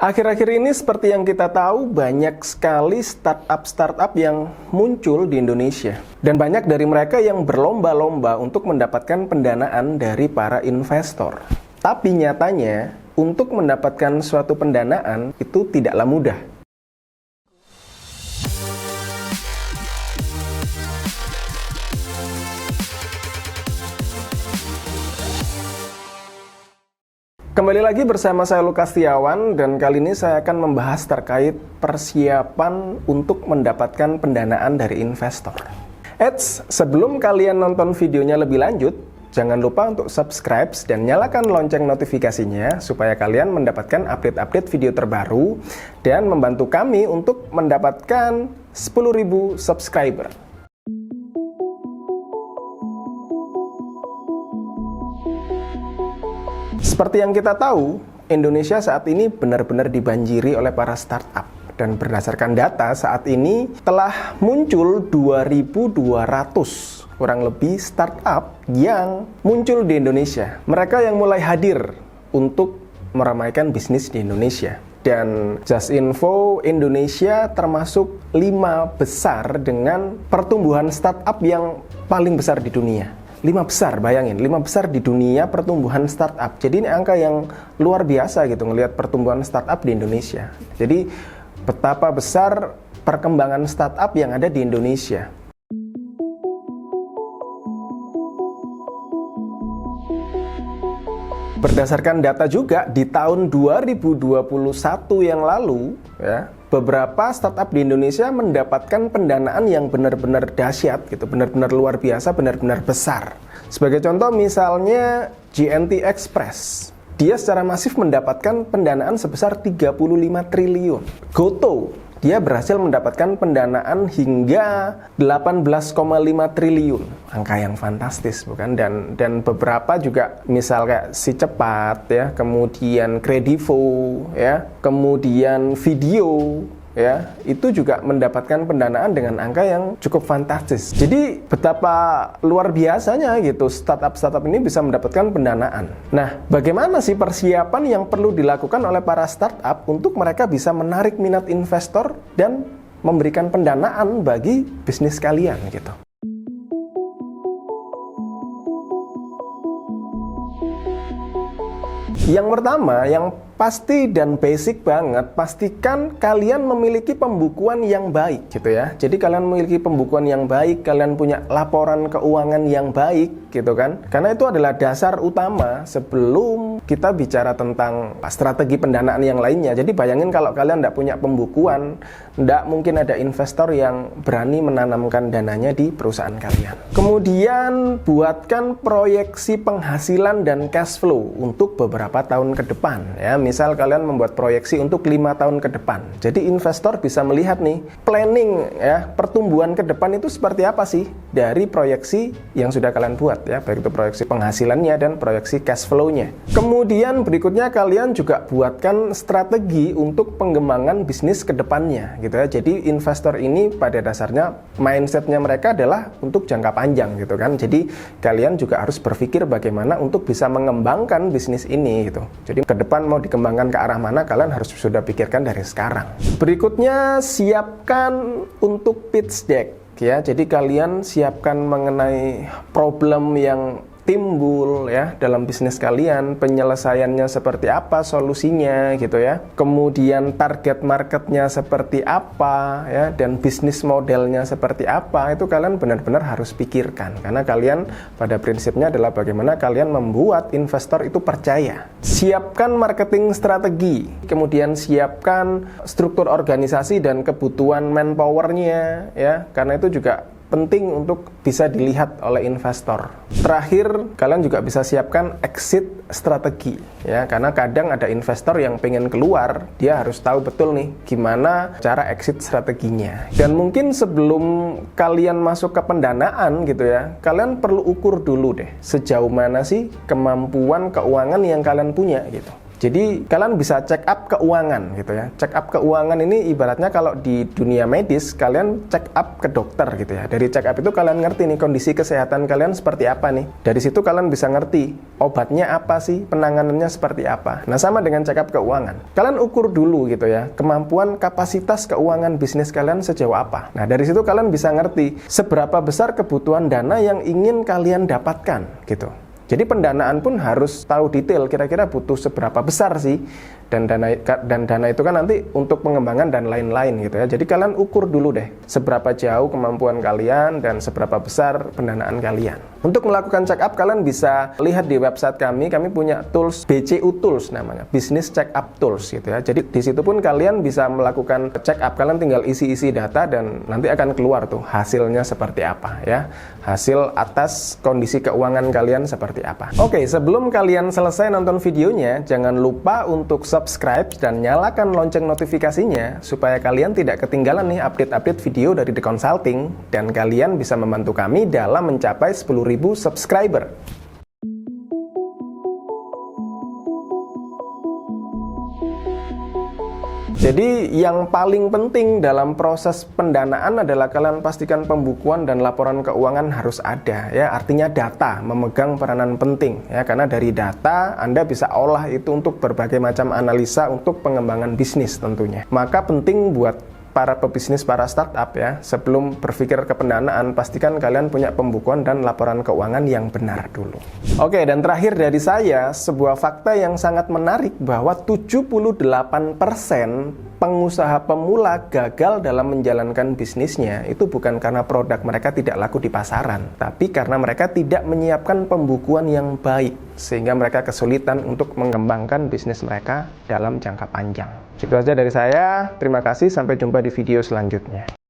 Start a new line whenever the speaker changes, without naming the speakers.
Akhir-akhir ini seperti yang kita tahu, banyak sekali startup yang muncul di Indonesia. Dan banyak dari mereka yang berlomba-lomba untuk mendapatkan pendanaan dari para investor. Tapi nyatanya, untuk mendapatkan suatu pendanaan itu tidaklah mudah. Kembali lagi bersama saya Lukas Setiawan, dan kali ini saya akan membahas terkait persiapan untuk mendapatkan pendanaan dari investor. Eits, sebelum kalian nonton videonya lebih lanjut, jangan lupa untuk subscribe dan nyalakan lonceng notifikasinya supaya kalian mendapatkan update-update video terbaru dan membantu kami untuk mendapatkan 10.000 subscriber. Seperti yang kita tahu, Indonesia saat ini benar-benar dibanjiri oleh para startup. Dan berdasarkan data, saat ini telah muncul 2.200 kurang lebih startup yang muncul di Indonesia. Mereka yang mulai hadir untuk meramaikan bisnis di Indonesia. Dan Just Info Indonesia termasuk 5 besar dengan pertumbuhan startup yang paling besar di dunia. 5 besar, bayangin, 5 besar di dunia pertumbuhan startup. Jadi ini angka yang luar biasa gitu, ngelihat pertumbuhan startup di Indonesia. Jadi betapa besar perkembangan startup yang ada di Indonesia. Berdasarkan data juga, di tahun 2021 yang lalu, ya, beberapa startup di Indonesia mendapatkan pendanaan yang benar-benar dahsyat gitu, benar-benar luar biasa, benar-benar besar. Sebagai contoh misalnya GNT Express. Dia secara masif mendapatkan pendanaan sebesar 35 triliun. Goto, dia berhasil mendapatkan pendanaan hingga 18,5 triliun. Angka yang fantastis, bukan? Dan beberapa juga misal kayak Si Cepat ya, kemudian Kredivo ya, kemudian Video ya, itu juga mendapatkan pendanaan dengan angka yang cukup fantastis. Jadi betapa luar biasanya gitu startup-startup ini bisa mendapatkan pendanaan. Nah, bagaimana sih persiapan yang perlu dilakukan oleh para startup untuk mereka bisa menarik minat investor dan memberikan pendanaan bagi bisnis kalian gitu? Yang pertama, yang pasti dan basic banget, pastikan kalian memiliki pembukuan yang baik gitu ya. Jadi kalian memiliki pembukuan yang baik, kalian punya laporan keuangan yang baik gitu kan. Karena itu adalah dasar utama sebelum kita bicara tentang strategi pendanaan yang lainnya. Jadi bayangin kalau kalian tidak punya pembukuan, tidak mungkin ada investor yang berani menanamkan dananya di perusahaan kalian. Kemudian buatkan proyeksi penghasilan dan cash flow untuk beberapa tahun ke depan ya. Misal kalian membuat proyeksi untuk 5 tahun ke depan. Jadi investor bisa melihat nih, planning ya, pertumbuhan ke depan itu seperti apa sih dari proyeksi yang sudah kalian buat ya, baik itu proyeksi penghasilannya dan proyeksi cash flow-nya. Kemudian berikutnya kalian juga buatkan strategi untuk pengembangan bisnis ke depannya gitu ya. Jadi investor ini pada dasarnya mindsetnya mereka adalah untuk jangka panjang gitu kan. Jadi kalian juga harus berpikir bagaimana untuk bisa mengembangkan bisnis ini gitu. Jadi ke depan mau dikembangkan ke arah mana, kalian harus sudah pikirkan dari sekarang. Berikutnya, siapkan untuk pitch deck ya. Jadi kalian siapkan mengenai problem yang timbul ya dalam bisnis kalian, penyelesaiannya seperti apa, solusinya gitu ya. Kemudian target marketnya seperti apa ya, dan bisnis modelnya seperti apa, itu kalian benar-benar harus pikirkan. Karena kalian pada prinsipnya adalah bagaimana kalian membuat investor itu percaya. Siapkan marketing strategi, kemudian siapkan struktur organisasi dan kebutuhan manpowernya ya, karena itu juga penting untuk bisa dilihat oleh investor. Terakhir, kalian juga bisa siapkan exit strategi ya, karena kadang ada investor yang pengen keluar, dia harus tahu betul nih gimana cara exit strateginya. Dan mungkin sebelum kalian masuk ke pendanaan gitu ya, kalian perlu ukur dulu deh sejauh mana sih kemampuan keuangan yang kalian punya gitu. Jadi kalian bisa check up keuangan gitu ya. Check up keuangan ini ibaratnya kalau di dunia medis kalian check up ke dokter gitu ya. Dari check up itu kalian ngerti nih kondisi kesehatan kalian seperti apa nih. Dari situ kalian bisa ngerti obatnya apa sih, penanganannya seperti apa. Nah sama dengan check up keuangan. Kalian ukur dulu gitu ya, kemampuan kapasitas keuangan bisnis kalian sejauh apa. Nah dari situ kalian bisa ngerti seberapa besar kebutuhan dana yang ingin kalian dapatkan gitu. Jadi pendanaan pun harus tahu detail kira-kira butuh seberapa besar sih, dan dana itu kan nanti untuk pengembangan dan lain-lain gitu ya. Jadi kalian ukur dulu deh seberapa jauh kemampuan kalian dan seberapa besar pendanaan kalian. Untuk melakukan check up kalian bisa lihat di website kami punya tools BCU Tools namanya, Business Check Up Tools gitu ya. Jadi di situ pun kalian bisa melakukan check up, kalian tinggal isi data dan nanti akan keluar tuh hasilnya seperti apa ya. Hasil atas kondisi keuangan kalian seperti apa. Oke, sebelum kalian selesai nonton videonya, jangan lupa untuk subscribe dan nyalakan lonceng notifikasinya supaya kalian tidak ketinggalan nih update-update video dari The Consulting dan kalian bisa membantu kami dalam mencapai 10.000 subscriber. Jadi yang paling penting dalam proses pendanaan adalah kalian pastikan pembukuan dan laporan keuangan harus ada ya. Artinya data memegang peranan penting ya, karena dari data Anda bisa olah itu untuk berbagai macam analisa untuk pengembangan bisnis tentunya. Maka penting buat para pebisnis, para startup ya, sebelum berpikir ke pendanaan, pastikan kalian punya pembukuan dan laporan keuangan yang benar dulu. Oke, dan terakhir dari saya, sebuah fakta yang sangat menarik bahwa 78% pengusaha pemula gagal dalam menjalankan bisnisnya itu bukan karena produk mereka tidak laku di pasaran, tapi karena mereka tidak menyiapkan pembukuan yang baik, sehingga mereka kesulitan untuk mengembangkan bisnis mereka dalam jangka panjang. Itu saja dari saya, terima kasih, sampai jumpa di video selanjutnya.